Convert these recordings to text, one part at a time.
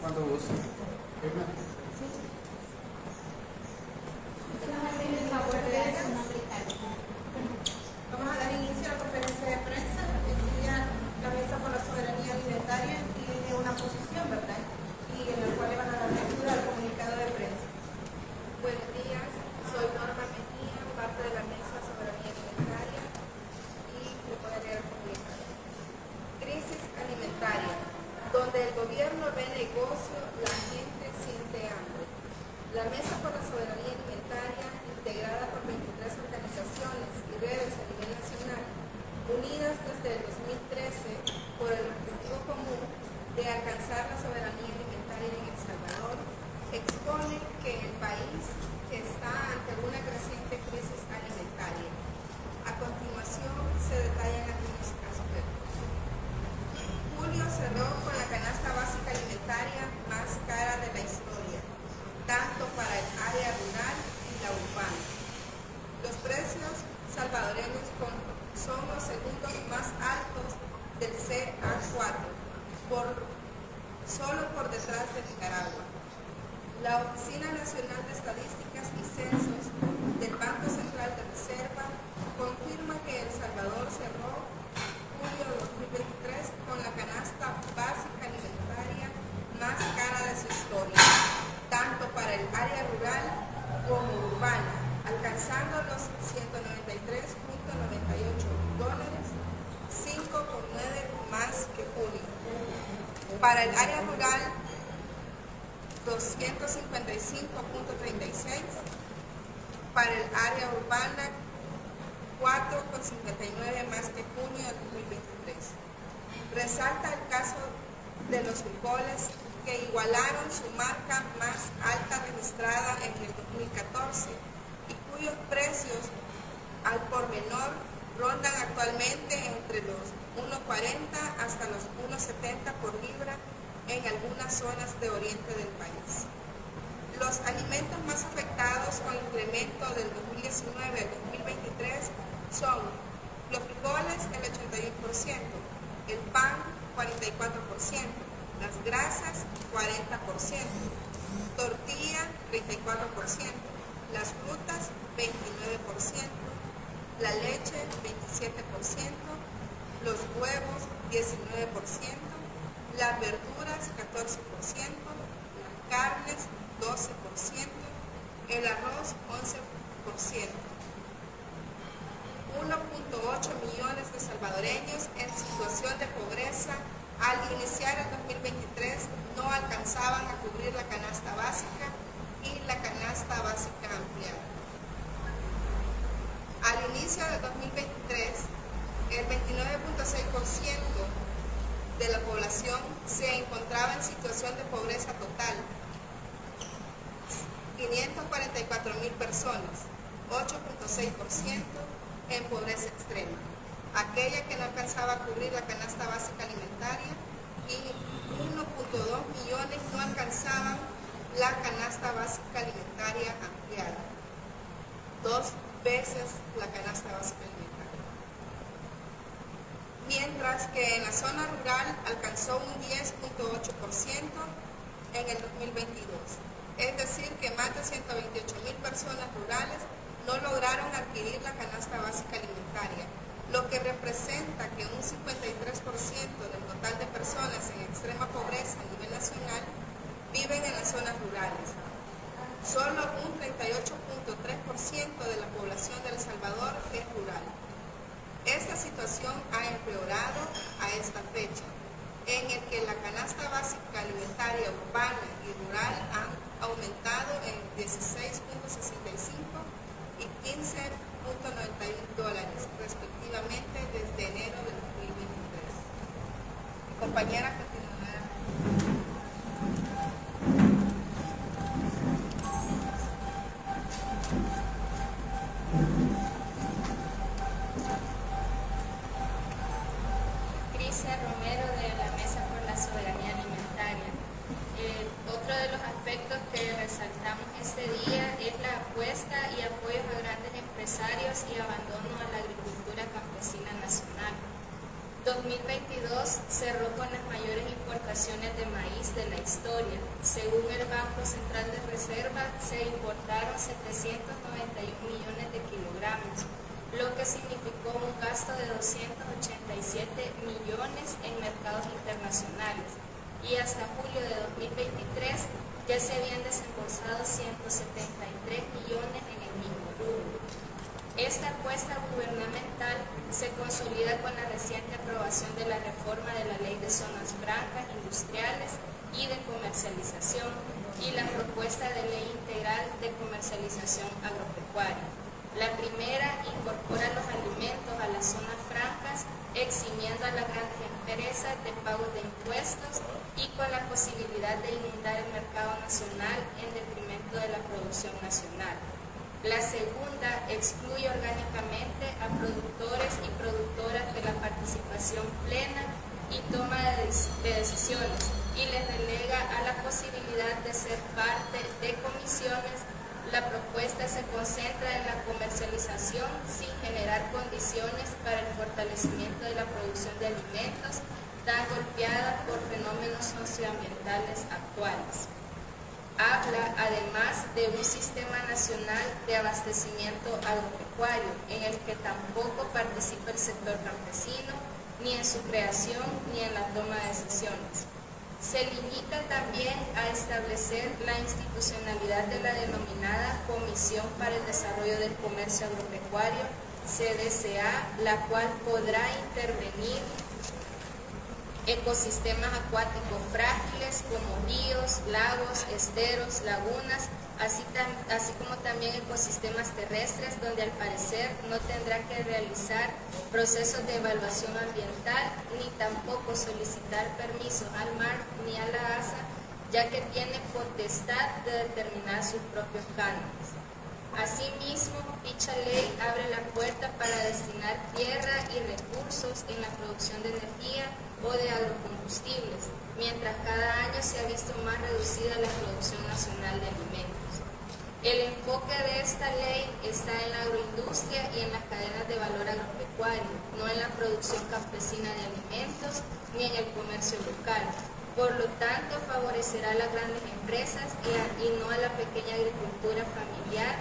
Cuando guste. Vamos a dar inicio a la conferencia de prensa. Este día la Mesa por la Soberanía Alimentaria tiene una posición, ¿verdad? Y en la cual le van a dar lectura al comunicado de prensa. Buenos días, soy Norma Mejía, parte de la Mesa Soberanía Alimentaria y le voy a leer el comunicado. Crisis alimentaria, donde el gobierno ve negocio, la gente siente hambre. La Mesa por la Soberanía Alimentaria, integrada por 23 organizaciones y redes a nivel nacional, unidas desde el 2013 por el objetivo común de alcanzar la soberanía alimentaria en El Salvador, expone que el país está ante una creciente crisis alimentaria. A continuación se detallan algunos casos. Julio cerró con la canasta básica alimentaria más cara de la historia, tanto para el área rural y la urbana. Los precios salvadoreños son los segundos más altos del CA4, solo por detrás de Nicaragua. La Oficina Nacional de Estadísticas y Censos del Banco Central de Reserva confirma que El Salvador cerró julio de 2023 con la canasta básica alimentaria más cara de su historia, tanto para el área rural como urbana, alcanzando los $193.98, 5,9 más que junio. Para el área rural, 255.36, para el área urbana 4,59 más que junio de 2023. Resalta el caso de los frijoles que igualaron su marca más alta registrada en el 2014 y cuyos precios al por menor rondan actualmente entre los 1,40 hasta los 1,70 por libra en algunas zonas de oriente del país. Los alimentos más afectados con el incremento del 2019 al 2023 son los frijoles, el 81%, el pan, 44%, las grasas, 40%, tortilla, 34%, las frutas, 29%, la leche, 27%, los huevos, 19%, las verduras, 14%, las carnes, 12%, el arroz, 11%. 1,8 millones de salvadoreños en situación de pobreza al iniciar el 2023 no alcanzaban a cubrir la canasta básica y la canasta básica ampliada. Al inicio del 2023, el 29,6% de la población se encontraba en situación de pobreza total, 544,000 personas, 8,6% en pobreza extrema, aquella que no alcanzaba a cubrir la canasta básica alimentaria, y 1,2 millones no alcanzaban la canasta básica alimentaria ampliada, 2 veces la canasta básica alimentaria. Mientras que en la zona rural alcanzó un 10,8% en el 2022. Es decir, que más de 128,000 personas rurales no lograron adquirir la canasta básica alimentaria, lo que representa que un 53% del total de personas en extrema pobreza a nivel nacional viven en las zonas rurales. Solo un 38,3% de la población de El Salvador es rural. Esta situación ha empeorado a esta fecha, en el que la canasta básica alimentaria urbana y rural han aumentado en $16,65 y $15,91 respectivamente desde enero de 2023. Mi compañera continuará. Romero de la Mesa por la Soberanía Alimentaria. Otro de los aspectos que resaltamos este día es la apuesta y apoyo a grandes empresarios y abandono a la agricultura campesina nacional. 2022 cerró con las mayores importaciones exportaciones de maíz de la historia. Según el Banco Central de Reserva, se importaron 791 millones de kilogramos, lo que significó un gasto de 287 millones en mercados internacionales. Y hasta julio de 2023 ya se habían desembolsado 173 millones en el mismo rubro. Esta apuesta gubernamental se consolida con la reciente aprobación de la reforma de la Ley de Zonas Francas Industriales y de Comercialización y la propuesta de Ley Integral de Comercialización Agropecuaria. La primera incorpora los alimentos a las zonas francas, eximiendo a las grandes empresas de pagos de impuestos y con la posibilidad de inundar el mercado nacional en detrimento de la producción nacional. La segunda excluye orgánicamente a productores y productoras de la participación plena y toma de decisiones y les relega a la posibilidad de ser parte de comisiones. La propuesta se concentra en la comercialización sin generar condiciones para el fortalecimiento de la producción de alimentos tan golpeada por fenómenos socioambientales actuales. Habla además de un sistema nacional de abastecimiento agropecuario en el que tampoco participa el sector campesino, ni en su creación ni en la toma de decisiones. Se limita también a establecer la institucionalidad de la denominada Comisión para el Desarrollo del Comercio Agropecuario, CDCA, la cual podrá intervenir ecosistemas acuáticos frágiles como ríos, lagos, esteros, lagunas, así como también ecosistemas terrestres donde al parecer no tendrá que realizar procesos de evaluación ambiental ni tampoco solicitar permisos al mar ni a la ASA, ya que tiene potestad de determinar sus propios cánones. Asimismo, dicha ley abre la puerta para destinar tierra y recursos en la producción de energía o de agrocombustibles, mientras cada año se ha visto más reducida la producción nacional de alimentos. El enfoque de esta ley está en la agroindustria y en las cadenas de valor agropecuario, no en la producción campesina de alimentos ni en el comercio local. Por lo tanto, favorecerá a las grandes empresas y no a la pequeña agricultura familiar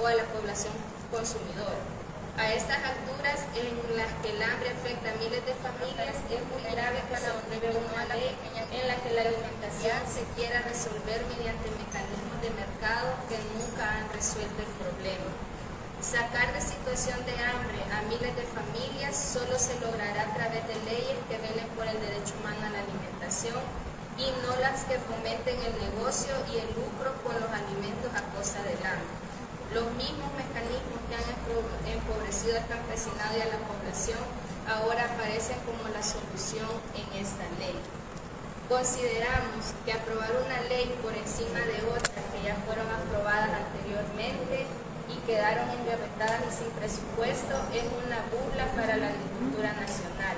o a la población consumidora. A estas alturas, en las que el hambre afecta a miles de familias, es muy grave que se apruebe una ley en la que la alimentación se quiera resolver mediante mecanismos de mercado que nunca han resuelto el problema. Sacar de situación de hambre a miles de familias solo se logrará a través de leyes que velen por el derecho humano a la alimentación y no las que fomenten el negocio y el lucro con los alimentos a costa del hambre. Los mismos mecanismos que han empobrecido al campesinado y a la población ahora aparecen como la solución en esta ley. Consideramos que aprobar una ley por encima de otras que ya fueron aprobadas anteriormente y quedaron engavetadas y sin presupuesto es una burla para la agricultura nacional.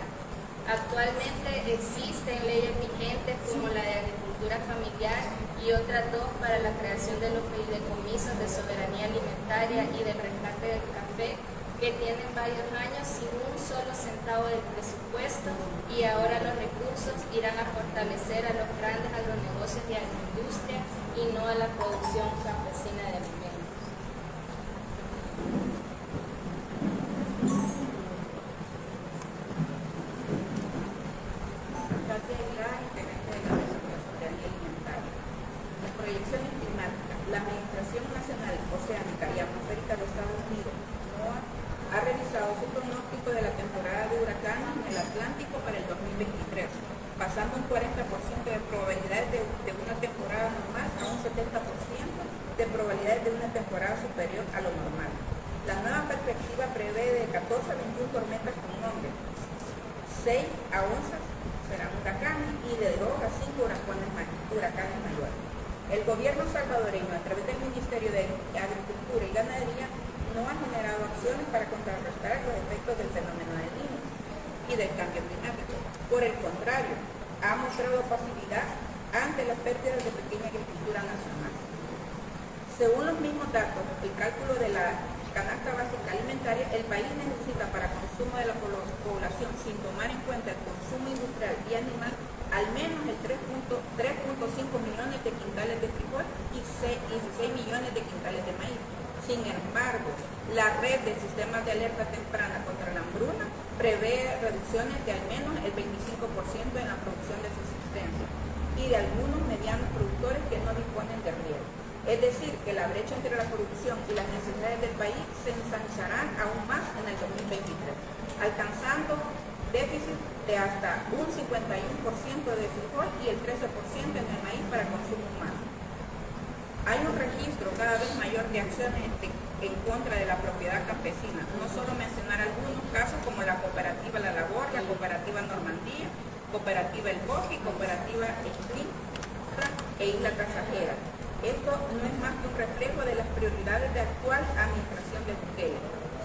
Actualmente existen leyes vigentes como la de agricultura familiar y otras dos para la creación de los fideicomisos de soberanía alimentaria y del rescate del café, que tienen varios años sin un solo centavo del presupuesto y ahora los recursos irán a fortalecer a los grandes agronegocios y agroindustria y no a la producción campesina de alimentos. La Administración Nacional Oceánica y Atmosférica de Estados Unidos, NOAA, ha revisado su pronóstico de la temporada de huracanes en el Atlántico para el 2023, pasando un 40% de probabilidades de una temporada normal a un 70% de probabilidades de una temporada superior a lo normal. La nueva perspectiva prevé de 14 a 21 tormentas con nombre, 6 a 11 serán huracanes y de 2 a 5 huracanes mayores. El gobierno salvadoreño, a través del Ministerio de Agricultura y Ganadería, no ha generado acciones para contrarrestar los efectos del fenómeno del Niño y del cambio climático. Por el contrario, ha mostrado pasividad ante las pérdidas de pequeña agricultura nacional. Según los mismos datos, el cálculo de la canasta básica alimentaria, el país necesita para consumo de la población, sin tomar en cuenta el consumo industrial y animal, al menos millones de quintales de frijol y 16 millones de quintales de maíz. Sin embargo, la red de sistemas de alerta temprana contra la hambruna prevé reducciones de al menos el 25% en la producción de subsistencia y de algunos medianos productores que no disponen de riego. Es decir, que la brecha entre la producción y las necesidades del país se ensancharán aún más en el 2023, alcanzando déficit de hasta un 51% de frijol y el 13% en el maíz para consumo humano. Hay un registro cada vez mayor de acciones en contra de la propiedad campesina, no solo mencionar algunos casos como la cooperativa La Labor, la cooperativa Normandía, cooperativa El Bosque, cooperativa Spring e Isla Casajera. Esto no es más que un reflejo de las prioridades de la actual administración de Bukele.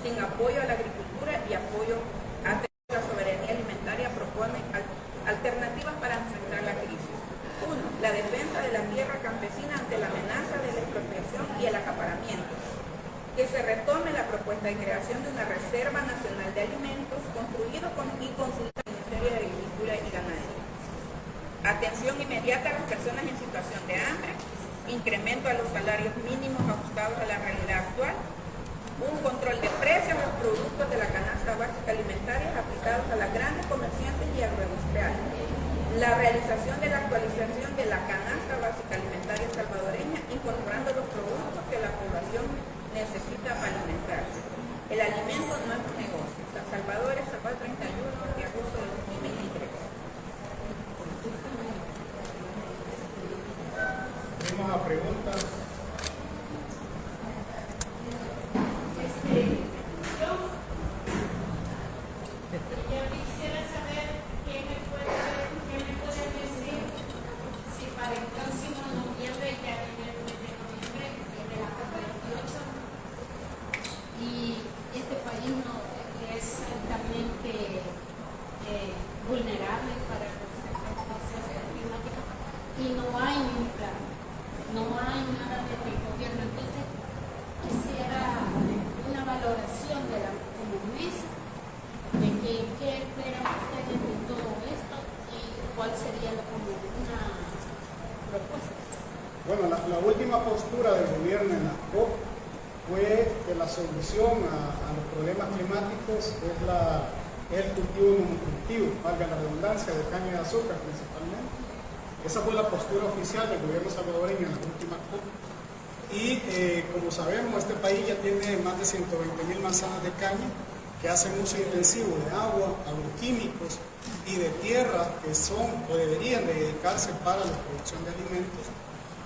Sin apoyo a la agricultura y apoyo a la soberanía alimentaria propone alternativas para enfrentar la crisis. 1. La defensa de la tierra campesina ante la amenaza de la expropiación y el acaparamiento. Que se retome la propuesta de creación de una Reserva Nacional de Alimentos construido y consulta al Ministerio de Agricultura y Ganadería. Atención inmediata a las personas en situación de hambre, incremento a los salarios mínimos ajustados a la realidad actual, un control de precios a los productos de la canasta básica alimentaria aplicados a las grandes comerciantes y agroindustriales, la realización de la actualización de la canasta básica alimentaria salvadoreña incorporando los productos que la población necesita para alimentarse. El alimento no es un negocio. San Salvador, Salvador 31 de agosto de 2023. Vamos a preguntas. Yo quisiera saber qué me puede decir si para el próximo noviembre, ya viene el mes de noviembre, de la COP28, y este país no es altamente vulnerable para los efectos climáticos y no hay un plan, no hay nada desde el gobierno. Entonces quisiera una valoración de la como mesa de qué esperan ustedes de todo esto y cuál sería como una propuesta. Bueno, la última postura del gobierno en la COP fue que la solución a los problemas climáticos es el cultivo monocultivo, valga la redundancia, de caña de azúcar principalmente. Esa fue la postura oficial del gobierno salvadoreño en la última COP. Y como sabemos, este país ya tiene más de 120.000 manzanas de caña que hacen uso intensivo de agua, agroquímicos y de tierra que son o deberían de dedicarse para la producción de alimentos.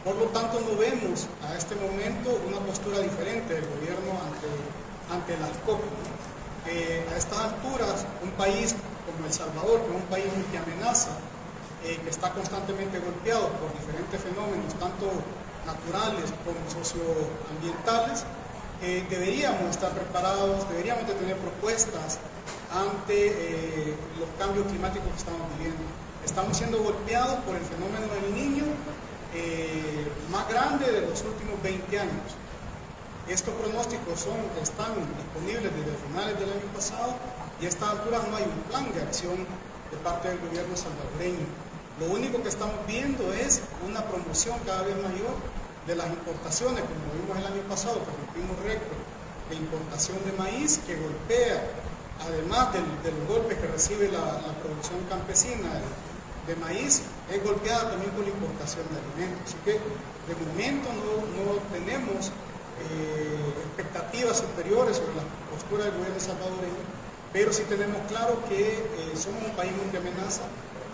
Por lo tanto, no vemos a este momento una postura diferente del gobierno ante las COP. A estas alturas, un país como El Salvador, que es un país multiamenaza, que está constantemente golpeado por diferentes fenómenos, tanto naturales como socioambientales, deberíamos estar preparados, deberíamos de tener propuestas ante los cambios climáticos que estamos viviendo. Estamos siendo golpeados por el fenómeno del Niño más grande de los últimos 20 años. Estos pronósticos están disponibles desde finales del año pasado y a estas alturas no hay un plan de acción de parte del gobierno salvadoreño. Lo único que estamos viendo es una promoción cada vez mayor de las importaciones, como vimos el año pasado, que rompimos récord de importación de maíz, que golpea, además de los golpes que recibe la producción campesina de maíz, es golpeada también por la importación de alimentos. Así que de momento no tenemos expectativas superiores sobre la postura del gobierno salvadoreño, pero sí tenemos claro que somos un país muy de amenaza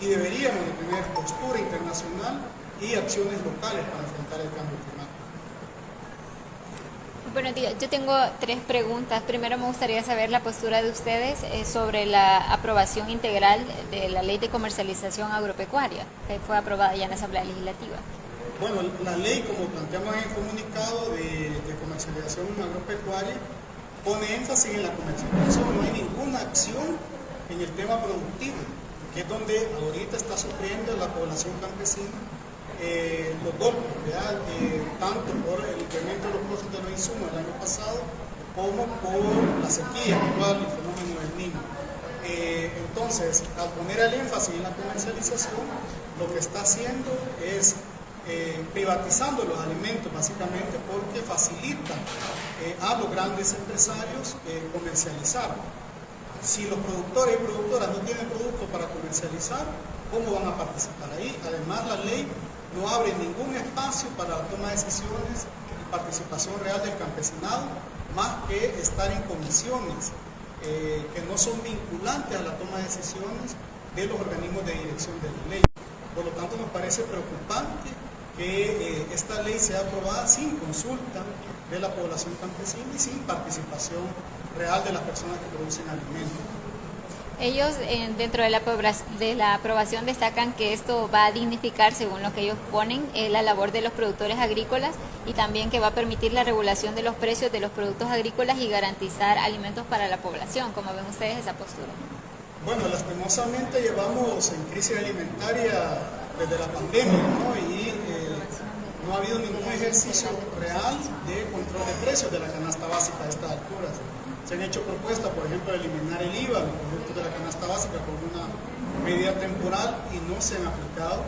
y deberíamos de tener postura internacional y acciones locales para enfrentar el cambio climático. Buenos días, yo tengo 3 preguntas. Primero me gustaría saber la postura de ustedes sobre la aprobación integral de la Ley de Comercialización Agropecuaria, que fue aprobada ya en la Asamblea Legislativa. Bueno, la ley, como planteamos en el comunicado de comercialización agropecuaria, pone énfasis en la comercialización. No hay ninguna acción en el tema productivo, que es donde ahorita está sufriendo la población campesina los golpes, tanto por el incremento de los costos de los insumos el año pasado, como por la sequía actual y el fenómeno del Niño. Entonces, al poner el énfasis en la comercialización, lo que está haciendo es privatizando los alimentos, básicamente porque facilita a los grandes empresarios comercializar. Si los productores y productoras no tienen productos para comercializar, ¿cómo van a participar ahí? Además, la ley no abre ningún espacio para la toma de decisiones y participación real del campesinado, más que estar en comisiones que no son vinculantes a la toma de decisiones de los organismos de dirección de la ley. Por lo tanto, nos parece preocupante que esta ley sea aprobada sin consulta de la población campesina y sin participación real de las personas que producen alimentos. Ellos dentro de la aprobación destacan que esto va a dignificar, según lo que ellos ponen, la labor de los productores agrícolas y también que va a permitir la regulación de los precios de los productos agrícolas y garantizar alimentos para la población. ¿Cómo ven ustedes esa postura? Bueno, lastimosamente llevamos en crisis alimentaria desde la pandemia, ¿no? Y no ha habido ningún ejercicio real de control de precios de la canasta básica a estas alturas. Se han hecho propuestas, por ejemplo, de eliminar el IVA, los productos de la canasta básica, con una medida temporal y no se han aplicado.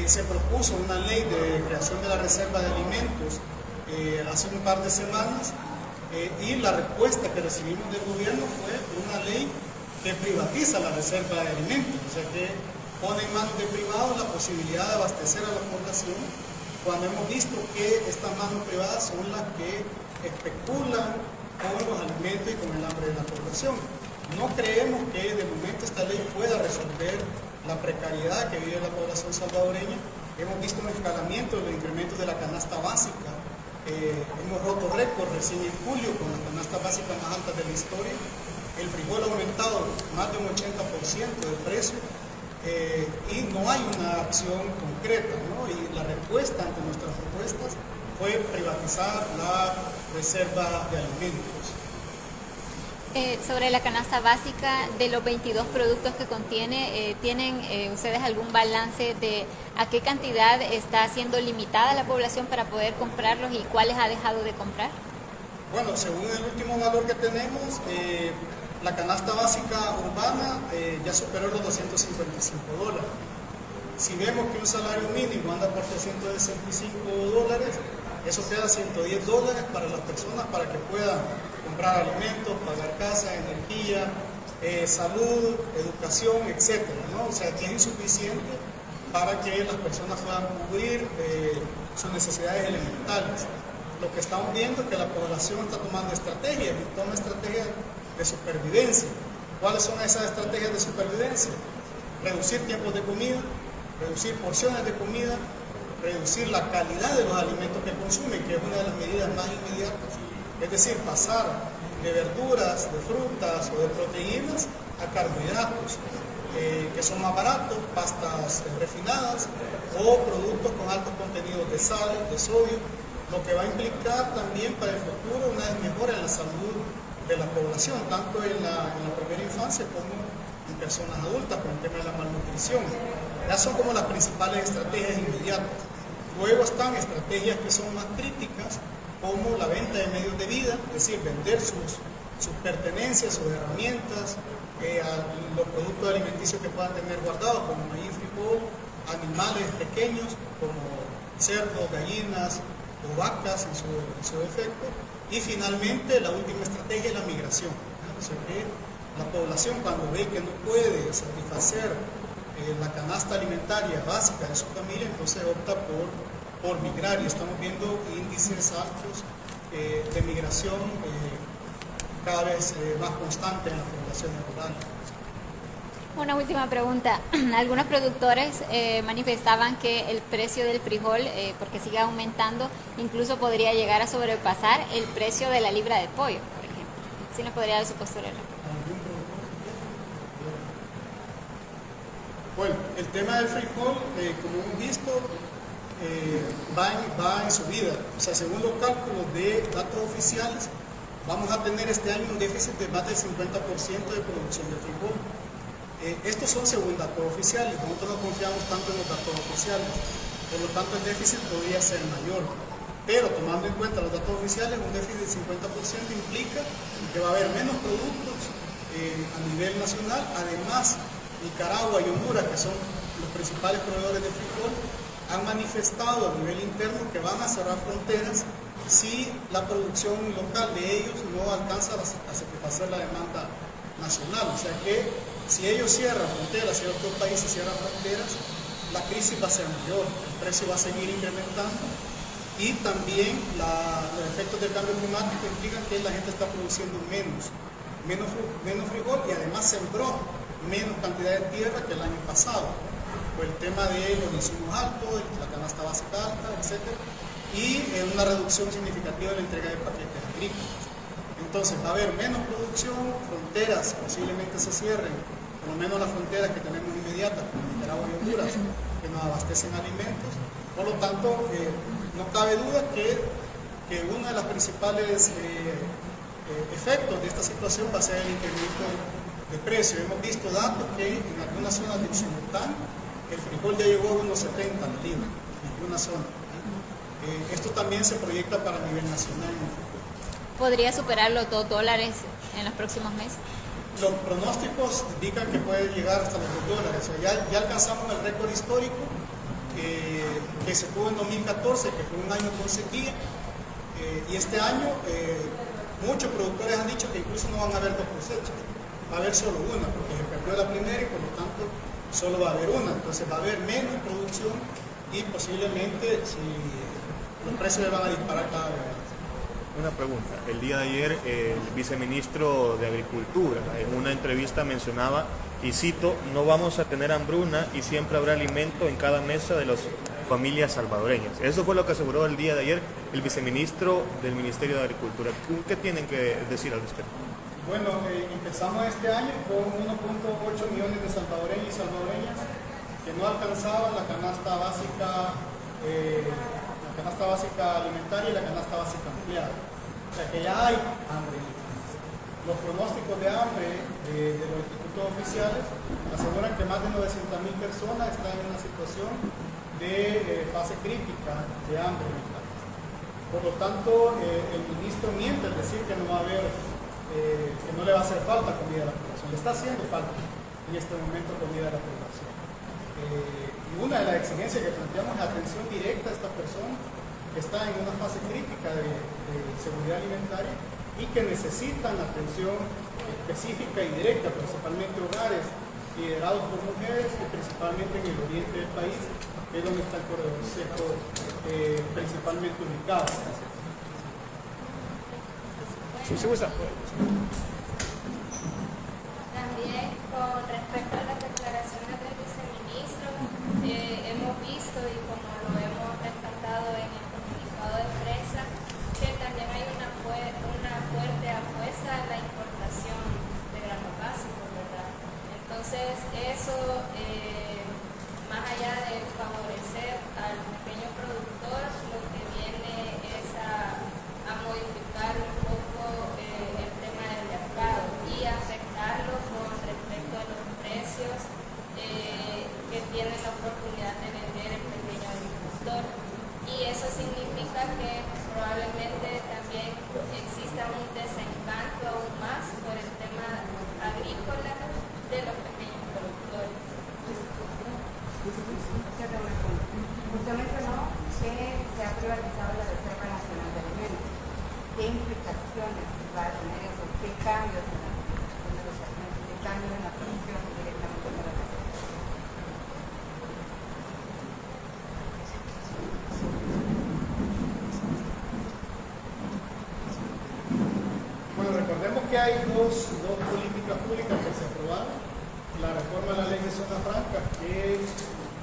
Se propuso una ley de creación de la reserva de alimentos hace un par de semanas y la respuesta que recibimos del gobierno fue una ley que privatiza la reserva de alimentos, o sea que pone en manos de privados la posibilidad de abastecer a la población, cuando hemos visto que estas manos privadas son las que especulan con los alimentos y con el hambre de la población. No creemos que de momento esta ley pueda resolver la precariedad que vive la población salvadoreña. Hemos visto un escalamiento de los incrementos de la canasta básica. Hemos roto récord recién en julio con la canasta básica más alta de la historia. El frijol ha aumentado más de un 80% de precio y no hay una acción concreta, ¿no? Y la respuesta ante nuestras propuestas fue privatizar la reserva de alimentos. Sobre la canasta básica, de los 22 productos que contiene, ¿tienen ustedes algún balance de a qué cantidad está siendo limitada la población para poder comprarlos y cuáles ha dejado de comprar? Bueno, según el último valor que tenemos, la canasta básica urbana ya superó los $255. Si vemos que un salario mínimo anda por $365, eso te da $110 para las personas para que puedan comprar alimentos, pagar casa, energía, salud, educación, etc., ¿no? O sea, que es insuficiente para que las personas puedan cubrir sus necesidades elementales. Lo que estamos viendo es que la población está tomando estrategias y toma estrategias de supervivencia. ¿Cuáles son esas estrategias de supervivencia? Reducir tiempos de comida, reducir porciones de comida, reducir la calidad de los alimentos que consumen, que es una de las medidas más inmediatas. Es decir, pasar de verduras, de frutas o de proteínas a carbohidratos, que son más baratos, pastas refinadas o productos con altos contenidos de sal, de sodio, lo que va a implicar también para el futuro una mejora en la salud de la población, tanto en la primera infancia como en personas adultas, con el tema de la malnutrición. Ya son como las principales estrategias inmediatas. Luego están estrategias que son más críticas, como la venta de medios de vida, es decir, vender sus pertenencias, sus herramientas, los productos alimenticios que puedan tener guardados, como maíz, frijol, animales pequeños, como cerdos, gallinas o vacas en su defecto. Y finalmente, la última estrategia es la migración. O sea que la población, cuando ve que no puede satisfacer la canasta alimentaria básica de su familia, entonces opta por migrar, y estamos viendo índices altos de migración cada vez más constantes en las poblaciones rurales. Una última pregunta. Algunos productores manifestaban que el precio del frijol, porque sigue aumentando, incluso podría llegar a sobrepasar el precio de la libra de pollo, por ejemplo. ¿Sí nos podría dar su postura? Bueno, el tema del frijol, como hemos visto, va en subida. O sea, según los cálculos de datos oficiales, vamos a tener este año un déficit de más del 50% de producción de frijol. Estos son según datos oficiales, nosotros no confiamos tanto en los datos oficiales, por lo tanto el déficit podría ser mayor. Pero tomando en cuenta los datos oficiales, un déficit del 50% implica que va a haber menos productos a nivel nacional. Además, Nicaragua y Honduras, que son los principales proveedores de frijol han manifestado a nivel interno que van a cerrar fronteras si la producción local de ellos no alcanza a satisfacer la demanda nacional. O sea que si ellos cierran fronteras, si otros países cierran fronteras, la crisis va a ser mayor, el precio va a seguir incrementando y también los efectos del cambio climático implican que la gente está produciendo menos frijol y además sembró menos cantidad de tierra que el año pasado, por el tema de los insumos altos, la canasta básica alta, etc. Y una reducción significativa de la entrega de paquetes agrícolas. Entonces va a haber menos producción, fronteras posiblemente se cierren, por lo menos las fronteras que tenemos inmediatas, como Nicaragua y Honduras, que nos abastecen alimentos. Por lo tanto, no cabe duda que uno de los principales efectos de esta situación va a ser el incremento de precio. Hemos visto datos que en algunas zonas de Usulután el frijol ya llegó a unos 70 la libra, en alguna zona. Esto también se proyecta para nivel nacional. ¿Podría superar los $2 en los próximos meses? Los pronósticos indican que puede llegar hasta los $2. O sea, ya alcanzamos el récord histórico que se tuvo en 2014, que fue un año con sequía. Y este año muchos productores han dicho que incluso no van a haber dos cosechas, va a haber solo una, porque se perdió la primera y por lo tanto solo va a haber una. Entonces va a haber menos producción y posiblemente los precios van a disparar cada vez más. Una pregunta. El día de ayer el viceministro de Agricultura en una entrevista mencionaba, y cito, no vamos a tener hambruna y siempre habrá alimento en cada mesa de las familias salvadoreñas. Eso fue lo que aseguró el día de ayer el viceministro del Ministerio de Agricultura. ¿Qué tienen que decir al respecto? Bueno, empezamos este año con 1.8 millones de salvadoreños y salvadoreñas que no alcanzaban la canasta básica alimentaria y la canasta básica ampliada. O sea que ya hay hambre. Los pronósticos de hambre de los institutos oficiales aseguran que más de 900.000 personas están en una situación de fase crítica de hambre en el país. Por lo tanto, el ministro miente al decir que no va a haber, que no le va a hacer falta comida a la población. Le está haciendo falta en este momento comida a la población. Y una de las exigencias que planteamos es atención directa a estas personas que están en una fase crítica de seguridad alimentaria y que necesitan atención específica y directa, principalmente hogares liderados por mujeres y principalmente en el oriente del país, que es donde está el corredor seco principalmente ubicado. Sí, gusta. También con respecto a las declaraciones del viceministro, hemos visto y como lo hemos rescatado en el comunicado de prensa, que también hay una fuerte apuesta a la importación de granos básicos, ¿verdad? Entonces eso, más allá de favorecer al pequeño productor, lo que viene es a modificar un poco el tema del mercado y afectarlo con respecto a los precios que tiene la oportunidad de vender el pequeño agricultor. Y eso significa que probablemente también exista un desencanto aún más por el tema agrícola de los pequeños productores. Usted mencionó que se ha privatizado la Reserva Nacional de Alimentos. ¿Qué implicaciones va a tener eso? ¿Qué cambios en la producción directamente de la reserva? Bueno, recordemos que hay dos políticas públicas que se aprobaron. La reforma de la ley de zona franca, que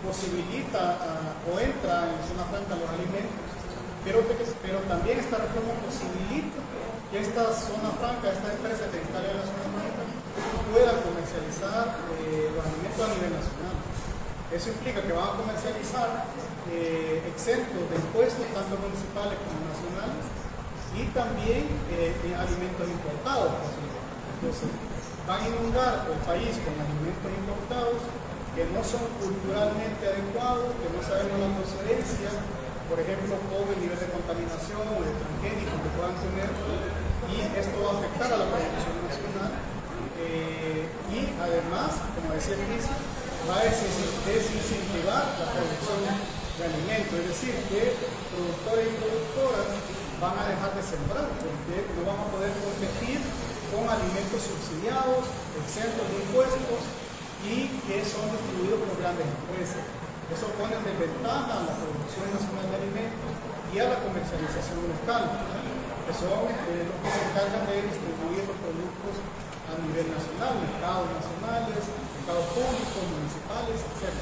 posibilita o entra en zona franca los alimentos, pero también esta reforma posibilita que esta zona franca, esta empresa que instala en la zona franca, pueda comercializar los alimentos a nivel nacional. Eso implica que van a comercializar exentos de impuestos, tanto municipales como nacionales, y también alimentos importados. Entonces, van a inundar el país con alimentos importados que no son culturalmente adecuados, que no sabemos la procedencia, por ejemplo, pobre nivel de contaminación o de transgénicos que puedan tener, y esto va a afectar a la producción nacional. Y además, como decía el inicio, va a desincentivar la producción de alimentos, es decir, que productores y productoras van a dejar de sembrar porque no van a poder competir con alimentos subsidiados, exentos de impuestos y que son distribuidos por grandes empresas. Eso pone en desventaja a la producción nacional de alimentos y a la comercialización local, que son los que se encargan de distribuir los productos a nivel nacional, mercados nacionales, mercados públicos, municipales, etc.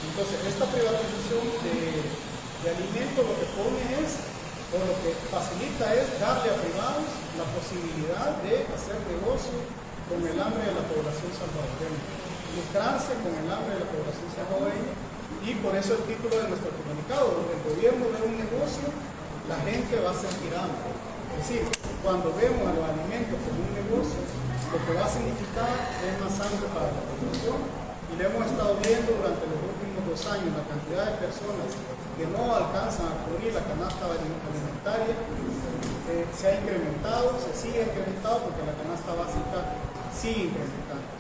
Entonces, esta privatización de alimentos lo que pone es, o lo que facilita es darle a privados la posibilidad de hacer negocio con el hambre de la población salvadoreña, lucrarse con el hambre de la población salvadoreña, y por eso el título de nuestro comunicado, donde el gobierno ve un negocio, la gente va a sentir hambre. Es decir, cuando vemos a los alimentos como un negocio, lo que va a significar es más hambre para la población, y lo hemos estado viendo durante los últimos 2 años, la cantidad de personas que no alcanzan a cubrir la canasta alimentaria se ha incrementado, se sigue incrementando porque la canasta básica sigue incrementándose.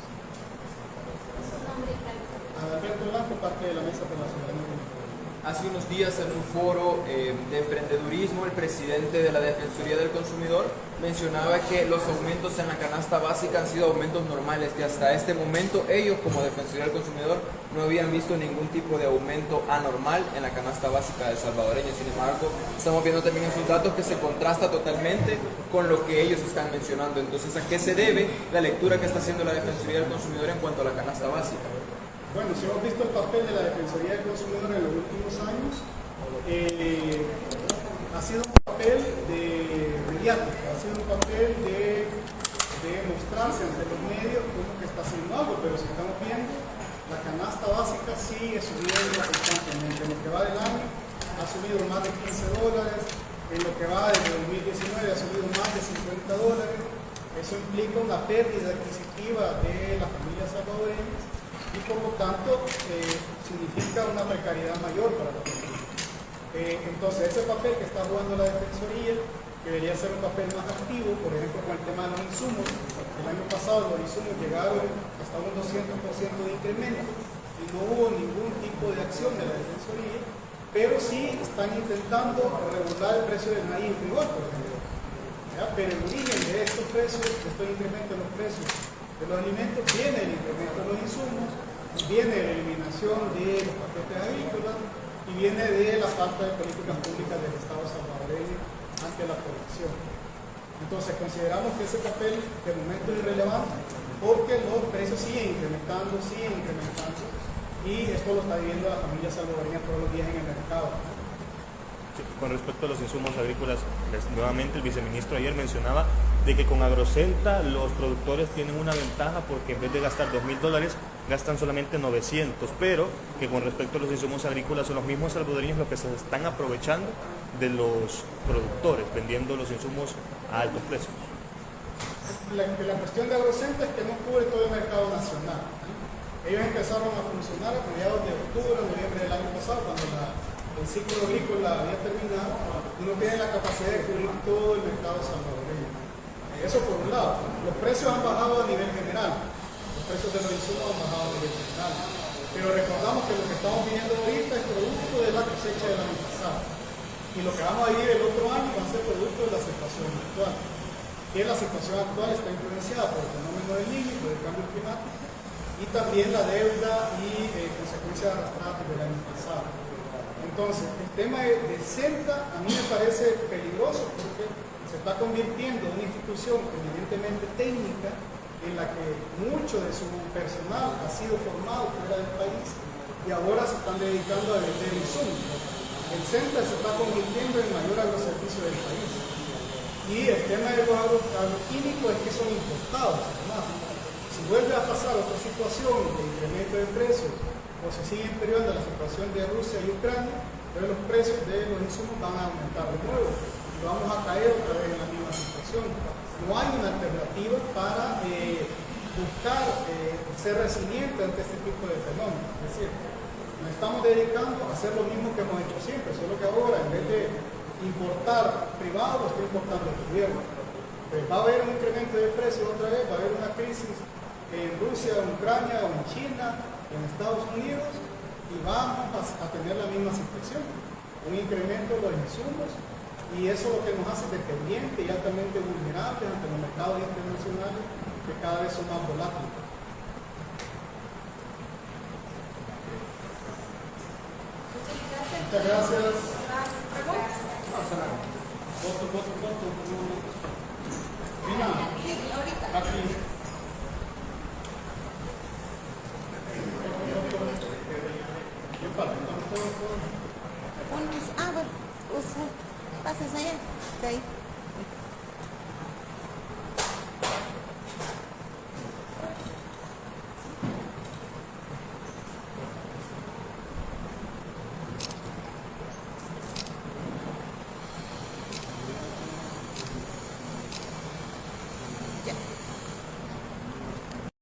Alberto Blanco, parte de la Mesa por la Soberanía Alimentaria. Hace unos días en un foro de emprendedurismo, el presidente de la Defensoría del Consumidor mencionaba que los aumentos en la canasta básica han sido aumentos normales, que hasta este momento ellos como Defensoría del Consumidor no habían visto ningún tipo de aumento anormal en la canasta básica de salvadoreña. Sin embargo, estamos viendo también en sus datos que se contrasta totalmente con lo que ellos están mencionando. Entonces, ¿a qué se debe la lectura que está haciendo la Defensoría del Consumidor en cuanto a la canasta básica? Bueno, si hemos visto el papel de la Defensoría del Consumidor en los últimos años, ha sido un papel mediático, ha sido un papel de mostrarse ante los medios como que está haciendo algo, pero si estamos viendo, la canasta básica sigue subiendo constantemente. En lo que va del año ha subido más de $15, en lo que va desde 2019 ha subido más de $50. Eso implica una pérdida adquisitiva de las familias salvadoreñas y por lo tanto significa una precariedad mayor para la familia. Entonces ese papel que está jugando la Defensoría debería ser un papel más activo, por ejemplo con el tema de los insumos. El año pasado los insumos llegaron hasta un 200% de incremento y no hubo ningún tipo de acción de la Defensoría, pero sí están intentando regular el precio del maíz y frijol, por ejemplo. Pero el origen de estos precios, de estos incrementos en los precios de los alimentos, viene el incremento de los insumos, viene la eliminación de los paquetes agrícolas y viene de la falta de políticas públicas del Estado salvadoreño ante la población. Entonces consideramos que ese papel de momento es irrelevante porque los precios siguen incrementando y esto lo está viviendo la familia salvadoreña todos los días en el mercado. Con respecto a los insumos agrícolas, nuevamente el viceministro ayer mencionaba de que con Agrocenta los productores tienen una ventaja porque en vez de gastar $2,000 gastan solamente 900, pero que con respecto a los insumos agrícolas son los mismos salvadoreños los que se están aprovechando de los productores, vendiendo los insumos a altos precios. La cuestión de Agrocenta es que no cubre todo el mercado nacional. Ellos empezaron a funcionar a mediados de octubre, noviembre del año pasado, cuando el ciclo agrícola había terminado, y no tiene la capacidad de cubrir todo el mercado salvadoreño. Eso por un lado. Los precios han bajado a nivel general. Los precios de los insumos han bajado a nivel general. Pero recordamos que lo que estamos viviendo ahorita es producto de la cosecha del año pasado. Y lo que vamos a vivir el otro año va a ser producto de la situación actual. Que la situación actual está influenciada por el fenómeno del Niño, por el cambio climático, y también la deuda y consecuencias arrastradas del año pasado. Entonces, el tema de Centa a mí me parece peligroso porque se está convirtiendo en una institución evidentemente técnica en la que mucho de su personal ha sido formado fuera del país y ahora se están dedicando a vender insumos. El Centa se está convirtiendo en mayor agroservicio del país. Y el tema de los agroquímicos es que son importados, además. Si vuelve a pasar otra situación de incremento de precios o se sigue empeorando la situación de Rusia y Ucrania, pero los precios de los insumos van a aumentar de nuevo y vamos a caer otra vez en la misma situación. No hay una alternativa para buscar ser resiliente ante este tipo de fenómenos. Es decir, nos estamos dedicando a hacer lo mismo que hemos hecho siempre, solo que ahora en vez de importar privado, lo está importando el gobierno. Pues va a haber un incremento de precios otra vez, va a haber una crisis en Rusia, en Ucrania o en China, en Estados Unidos y vamos a tener la misma situación, un incremento de los insumos, y eso lo que nos hace dependientes y altamente vulnerables ante los mercados internacionales que cada vez son más volátiles. Muchas gracias. Foto. Mira, aquí. ¿Qué falta? Bueno, pásese allá. De ahí.